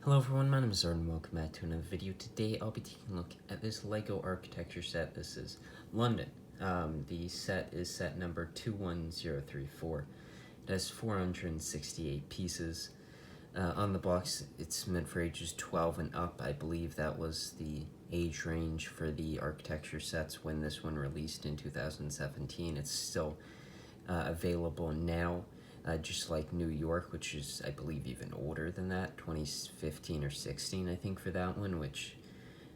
Hello everyone, my name is Arden and welcome back to another video. Today I'll be taking a look at this LEGO architecture set. This is London. The set is set number 21034. It has 468 pieces. On the box, it's meant for ages 12 and up. I believe that was the age range for the architecture sets when this one released in 2017. It's still available now. Just like New York, which is, I believe, even older than that, 2015 or 16, I think, for that one, which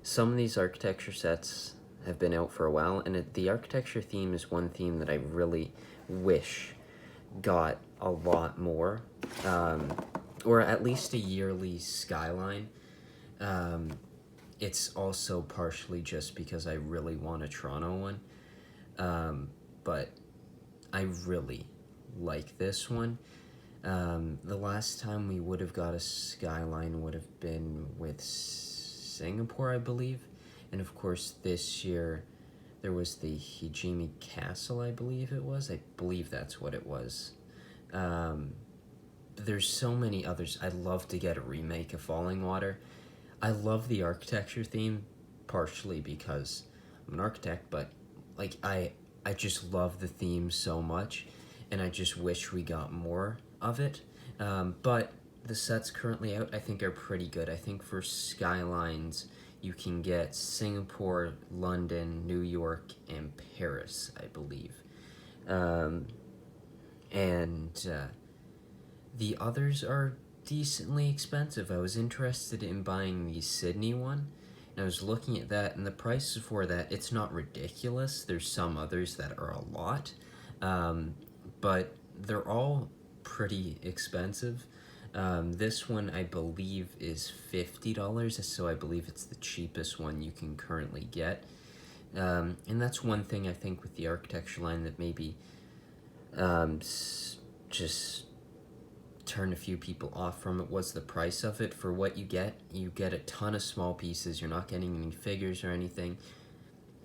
some of these architecture sets have been out for a while, and the architecture theme is one theme that I really wish got a lot more, or at least a yearly skyline. It's also partially just because I really want a Toronto one, but I really like this one. The last time we would have got a skyline would have been with Singapore, I believe. And of course, this year there was the Hijimi Castle, I believe it was. I believe that's what it was. There's so many others. I'd love to get a remake of Falling Water. I love the architecture theme, partially because I'm an architect, but like I just love the theme so much, and I just wish we got more of it. But the sets currently out, I think, are pretty good. I think for skylines, you can get Singapore, London, New York, and Paris, I believe. The others are decently expensive. I was interested in buying the Sydney one, and I was looking at that, and the prices for that, it's not ridiculous. There's some others that are a lot, but they're all pretty expensive. This one, I believe, is $50, so I believe it's the cheapest one you can currently get. And that's one thing I think with the architecture line that maybe just turned a few people off from it was the price of it. For what you get a ton of small pieces. You're not getting any figures or anything.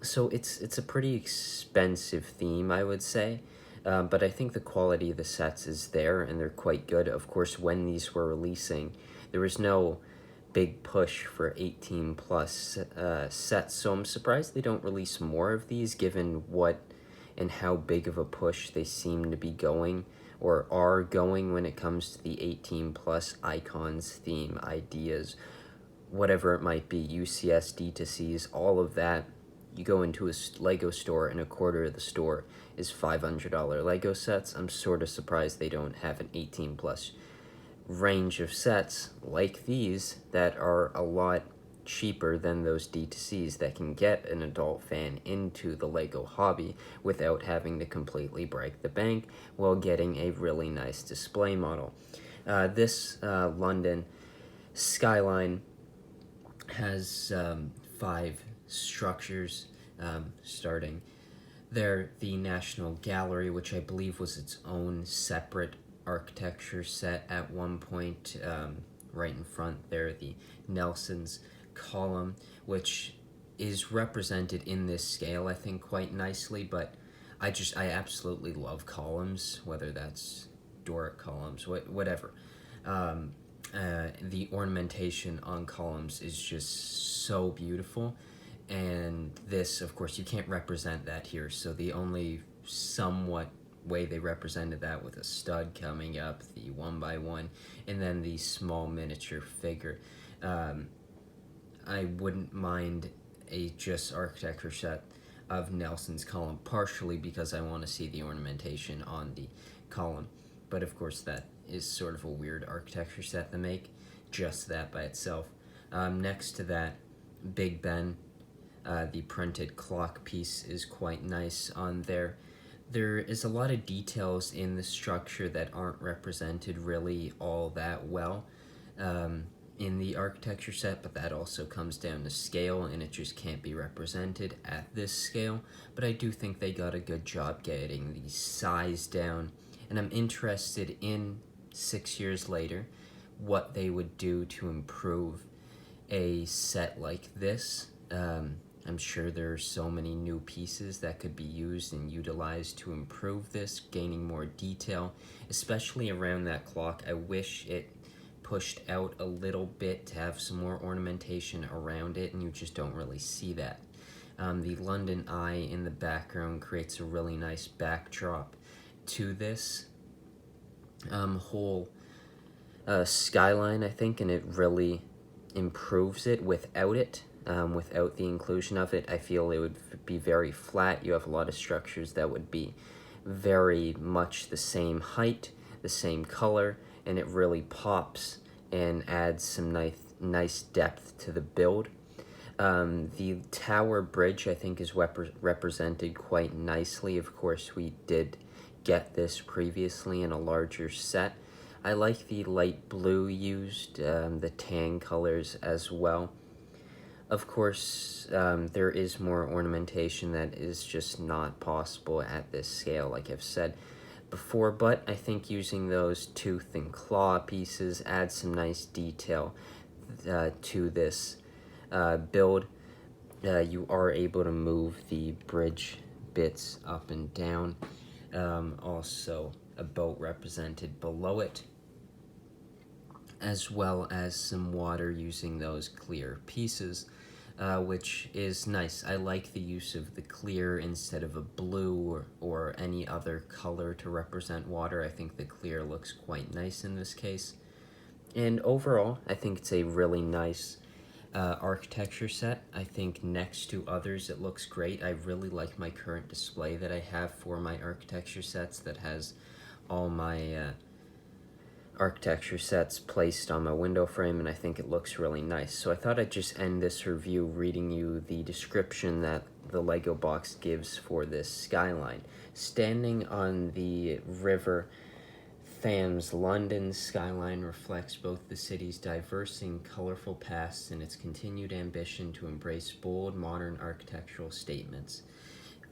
So it's a pretty expensive theme, I would say. But I think the quality of the sets is there, and they're quite good. Of course, when these were releasing, there was no big push for 18 plus sets, so I'm surprised they don't release more of these, given what and how big of a push they seem to be going, or are going, when it comes to the 18 plus icons, theme, ideas, whatever it might be, UCS, D2Cs, all of that. You go into a Lego store and a quarter of the store is $500 Lego sets. I'm sort of surprised they don't have an 18 plus range of sets like these that are a lot cheaper than those D2Cs that can get an adult fan into the Lego hobby without having to completely break the bank while getting a really nice display model. This London skyline has 5 structures, starting there. The National Gallery, which I believe was its own separate architecture set at one point, right in front there. The Nelson's Column, which is represented in this scale, I think, quite nicely, but I absolutely love columns, whether that's Doric columns, whatever. The ornamentation on columns is just so beautiful, and this, of course, you can't represent that here, so the only somewhat way they represented that with a stud coming up, the 1x1, and then the small miniature figure. I wouldn't mind a just architecture set of Nelson's Column, partially because I want to see the ornamentation on the column, but of course that is sort of a weird architecture set to make, just that by itself. Next to that, Big Ben, the printed clock piece is quite nice on there. There is a lot of details in the structure that aren't represented really all that well in the architecture set, but that also comes down to scale, and it just can't be represented at this scale. But I do think they got a good job getting the size down, and I'm interested in 6 years later what they would do to improve a set like this. I'm sure there are so many new pieces that could be used and utilized to improve this, gaining more detail, especially around that clock. I wish it pushed out a little bit to have some more ornamentation around it, and you just don't really see that. The London Eye in the background creates a really nice backdrop to this whole skyline, I think, and it really improves it without it. Without the inclusion of it, I feel it would be very flat. You have a lot of structures that would be very much the same height, the same color, and it really pops and adds some nice depth to the build. The tower bridge, I think, is represented quite nicely. Of course, we did get this previously in a larger set. I like the light blue used, the tan colors as well. Of course, there is more ornamentation that is just not possible at this scale, like I've said before, but I think using those tooth and claw pieces adds some nice detail to this build. You are able to move the bridge bits up and down. Also, a boat represented below it, as well as some water using those clear pieces, which is nice. I like the use of the clear instead of a blue or any other color to represent water. I think the clear looks quite nice in this case. And overall, I think it's a really nice architecture set. I think next to others it looks great. I really like my current display that I have for my architecture sets that has all my architecture sets placed on my window frame, and I think it looks really nice. So I thought I'd just end this review reading you the description that the Lego box gives for this skyline. Standing on the river Thames, London's skyline reflects both the city's diverse and colorful past and its continued ambition to embrace bold, modern architectural statements.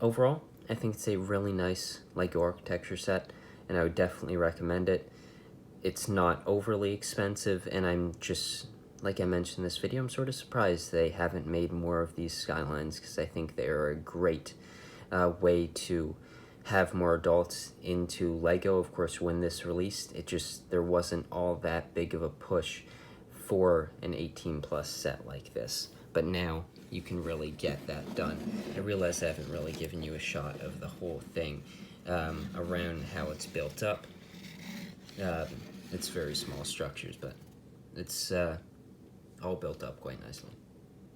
Overall, I think it's a really nice Lego architecture set, and I would definitely recommend it. It's not overly expensive, and I'm just, like I mentioned in this video, I'm sort of surprised they haven't made more of these skylines, because I think they are a great way to have more adults into Lego. Of course, when this released, there wasn't all that big of a push for an 18+ set like this. But now you can really get that done. I realize I haven't really given you a shot of the whole thing around how it's built up. It's very small structures, but it's all built up quite nicely.